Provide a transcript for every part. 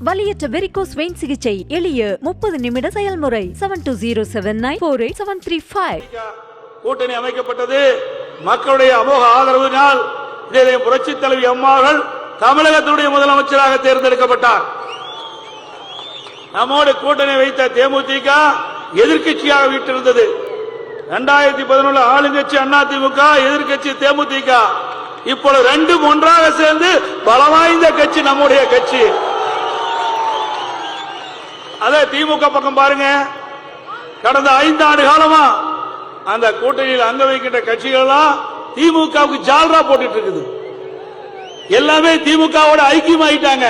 வலியற்ற varicose vein சிகிச்சை எளிய 30 நிமிட செயல்முறை 7207948735. கூட்டணி அமைக்கப்பட்டது மக்களுடைய அமோக ஆதரவினால். இதை புரட்சி தலைவி அம்மாவர்கள் தமிழகத்தினுடைய முதலமைச்சராக தேர்ந்தெடுக்கப்பட்டார். நம்மோடு கூட்டணி வைத்த தேமுதிக எதிர்கட்சியாக வீட்டிருந்தது. 2011 ஆளுங்கட்சி அதிமுக, எதிர்கட்சி தேமுதிக. இப்பொழுது ரெண்டும் ஒன்றாக சேர்ந்து பலவாய்ந்த கட்சி நம்முடைய கட்சி. அதே திமுக பக்கம் பாருங்க, கடந்த 5 ஆண்டு காலமா அந்த கூட்டணியில் அங்க வைக்கின்ற கட்சிகள் எல்லாம் திமுகவுக்கு ஜால்ரா போட்டுட்டு இருக்குது. எல்லாமே திமுகவோட ஐக்கியமாயிட்டாங்க.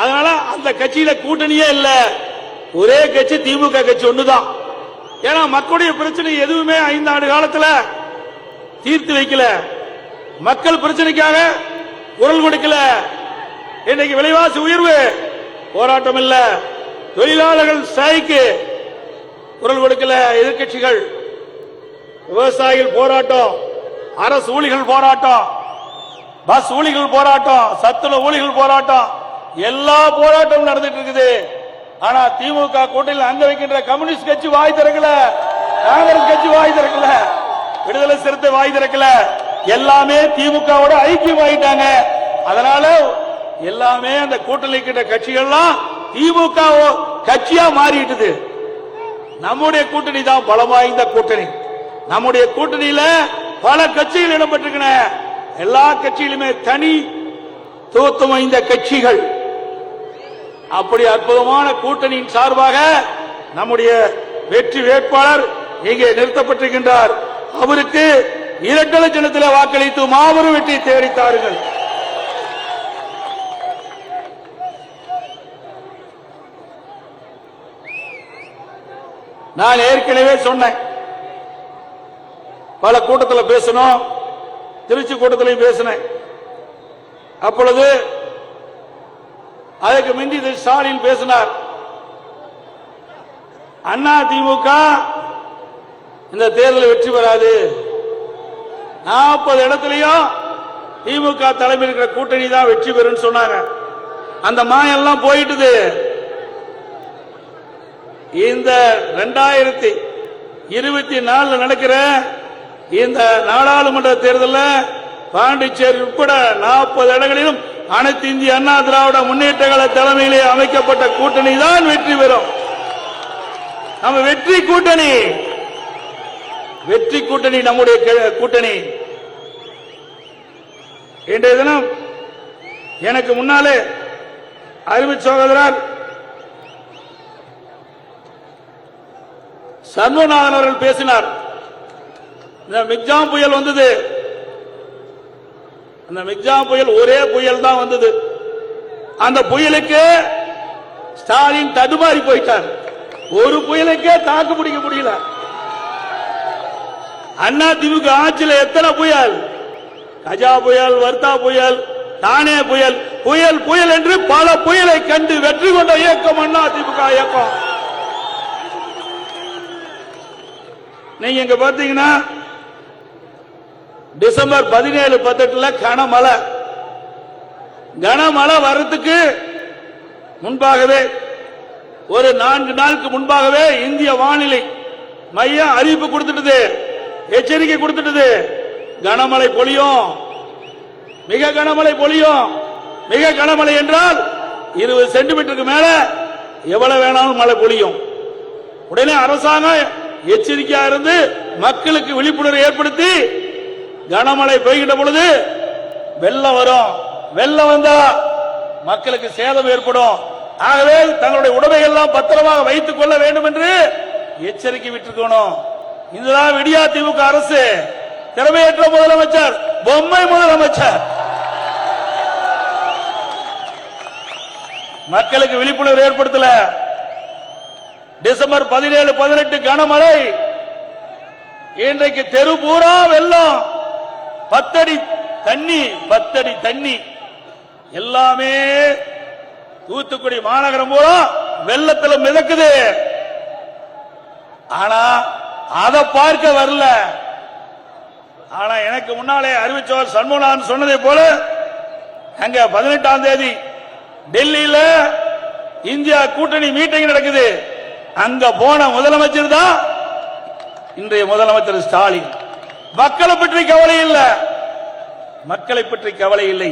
அதனால அந்த கட்சியில கூட்டணியே இல்ல, ஒரே கட்சி திமுக கட்சி ஒண்ணுதான். ஏன்னா மக்களுடைய பிரச்சனை எதுவுமே 5 ஆண்டு காலத்துல தீர்த்து வைக்கல, மக்கள் பிரச்சனைக்காக குரல் கொடுக்கல. இன்னைக்கு விலைவாசி உயர்வு போராட்டம் இல்ல, தொழிலாளர்கள் ஸ்ட்ரைக்கு குரல் கொடுக்கல எதிர்கட்சிகள், விவசாயிகள் போராட்டம், அரசு ஊழியர்கள் போராட்டம், பஸ் ஊழியர்கள் போராட்டம், சத்துணவு ஊழியர்கள் போராட்டம், எல்லா போராட்டமும் நடந்துட்டு இருக்குது. ஆனா திமுக கூட்டணியில் அங்க வைக்கின்ற கம்யூனிஸ்ட் கட்சி வாய் திறக்கல, காங்கிரஸ் கட்சி வாய் திறக்கல, விடுதலை சிறுத்தை வாய் திறக்கல. எல்லாமே திமுகவோட ஐக்கியமாயிட்டாங்க. அதனால எல்லாமே அந்த கூட்டணி இருக்கின்ற கட்சிகள்லாம் திமுக கட்சியா மாறிட்டுது. நம்முடைய கூட்டணி தான் பலம் வாய்ந்த கூட்டணி. நம்முடைய கூட்டணியில பல கட்சிகள் இடம்பெற்றிருக்கிற, எல்லா கட்சியிலுமே தனி தூத்துவம் வாய்ந்த கட்சிகள். அப்படி அற்புதமான கூட்டணியின் சார்பாக நம்முடைய வெற்றி வேட்பாளர் இங்கே நிறுத்தப்பட்டிருக்கின்றார். அவருக்கு 2 லட்சத்தில் வாக்களித்து மாபெரும் வெற்றி தேடித்தார்கள். நான் ஏற்கனவே சொன்னேன், பல கூட்டத்தில் பேசணும், திருச்சி கூட்டத்திலையும் பேசினேன். அப்பொழுது அதுக்கு முந்தி ஸ்டாலின் பேசினார், அண்ணா திமுக இந்த தேர்தலில் வெற்றி பெறாது, 40 இடத்திலையும் திமுக தலைமையில் இருக்கிற கூட்டணி தான் வெற்றி பெறும் சொன்னாங்க. அந்த மாயெல்லாம் போயிட்டுது. இந்த 2024 நடக்கிற இந்த நாடாளுமன்ற தேர்தலில் பாண்டிச்சேரி உட்பட 40 இடங்களிலும் அனைத்து இந்திய அண்ணா திராவிட முன்னேற்ற கழக தலைமையிலே அமைக்கப்பட்ட கூட்டணி தான் வெற்றி பெறும். நம்ம வெற்றி கூட்டணி, வெற்றி கூட்டணி நம்முடைய கூட்டணி. இன்றைய தினம் எனக்கு முன்னாலே அருமை சகோதரர் சண்முகநாதன் அவர்கள் பேசினார். இந்த மிக்ஜாம் புயல் வந்தது, அந்த மிக்ஜாம் புயல் ஒரே புயல் தான் வந்தது. அந்த புயலுக்கு ஸ்டாலின் தடுமாறி போயிட்டார். ஒரு புயலுக்கே தாக்கு பிடிக்க முடியல. அண்ணா திமுக ஆட்சியில் எத்தனை புயல், கஜா புயல், வர்த்தா புயல், தானே புயல், புயல் புயல் என்று பல புயலை கண்டு வெற்றி கொண்ட இயக்கம் அண்ணா திமுக இயக்கம். நீங்க இங்க பாத்தீங்கன்னா டிசம்பர் 17, 18 கனமழை. கனமழை வர்றதுக்கு முன்பாகவே ஒரு 4 நாளுக்கு முன்பாகவே இந்திய வானிலை மையம் அறிவிப்பு கொடுத்துட்டது, எச்சரிக்கை கொடுத்துட்டது. கனமழை பொழியும், மிக கனமழை பொழியும். மிக கனமழை என்றால் 20 சென்டிமீட்டருக்கு மேல எவ்வளவு வேணாலும் மழை பொழியும். உடனே அரசாங்கம் எச்சரிக்கையா இருந்து மக்களுக்கு விழிப்புணர்வு ஏற்படுத்தி, கனமழை பெய்கின்ற பொழுது வெள்ளம் வரும், வெள்ளம் வந்தா மக்களுக்கு சேதம் ஏற்படும். ஆகவே தங்களுடைய உடைமைகள் எல்லாம் பத்திரமாக வைத்துக் கொள்ள வேண்டும் என்று எச்சரிக்கை விட்டிருக்கணும். இதுதான் விடியா திமுக அரசு. திறமையற்ற முதலமைச்சர், பொம்மை முதலமைச்சர். மக்களுக்கு விழிப்புணர்வு ஏற்படுத்தல. டிசம்பர் 17, 18 கனமழை. இன்றைக்கு தெரு பூரா வெள்ளம், 10 அடி தண்ணி, 10 அடி தண்ணி. எல்லாமே தூத்துக்குடி மாநகரம் பூரா வெள்ளத்தில் மிதக்குது. ஆனா அதை பார்க்க வரல. ஆனா எனக்கு முன்னாலே அறிவிச்சவர் சண்முகநாதன் சொன்னதை போல அங்க 18ஆம் தேதி டெல்லியில இந்தியா கூட்டணி மீட்டிங் நடக்குது. அங்க போன முதலமைச்சர் தான் இன்றைய முதலமைச்சர் ஸ்டாலின். மக்களை பற்றி கவலை இல்லை, மக்களை பற்றி கவலை இல்லை.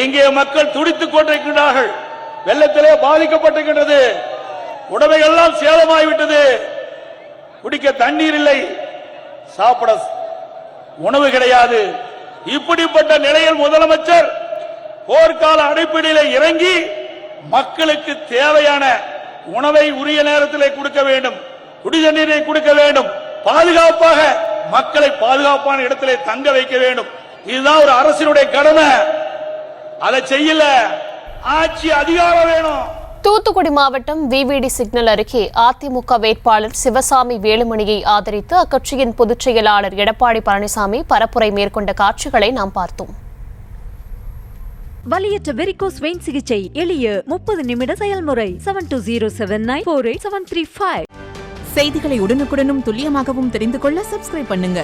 எங்கே மக்கள் துடித்துக் கொண்டிருக்கிறார்கள். வெள்ளத்திலே பாதிக்கப்பட்டிருக்கிறது, உடைமைகள் எல்லாம் சேதமாகிவிட்டது, குடிக்க தண்ணீர் இல்லை, சாப்பிட உணவு கிடையாது. இப்படிப்பட்ட நிலையில் முதலமைச்சர் போர்க்கால அடிப்படையில் இறங்கி மக்களுக்கு தேவையான உணவை உரிய நேரத்தில் கொடுக்க வேண்டும், குடிநீரை கொடுக்க வேண்டும், பாதுகாப்பாக மக்களை பாதுகாப்பான இடத்திலே தங்க வைக்க வேண்டும். இதுதான் ஒரு அரசினுடைய கடமை. அதை செய்யல, ஆட்சி அதிகாரம் வேணும். தூத்துக்குடி மாவட்டம் விவிடி சிக்னல் அருகே அதிமுக வேட்பாளர் சிவசாமி வேலுமணியை ஆதரித்து அக்கட்சியின் பொதுச் செயலாளர் எடப்பாடி பழனிசாமி பரப்புரை மேற்கொண்ட காட்சிகளை நாம் பார்த்தோம். வலியற்ற வெரிகோஸ் வெயின் சிகிச்சை எளிய 30 நிமிட செயல்முறை. 7207948735. செய்திகளை உடனுக்குடனும் துல்லியமாகவும் தெரிந்து கொள்ள சப்ஸ்கிரைப் பண்ணுங்க.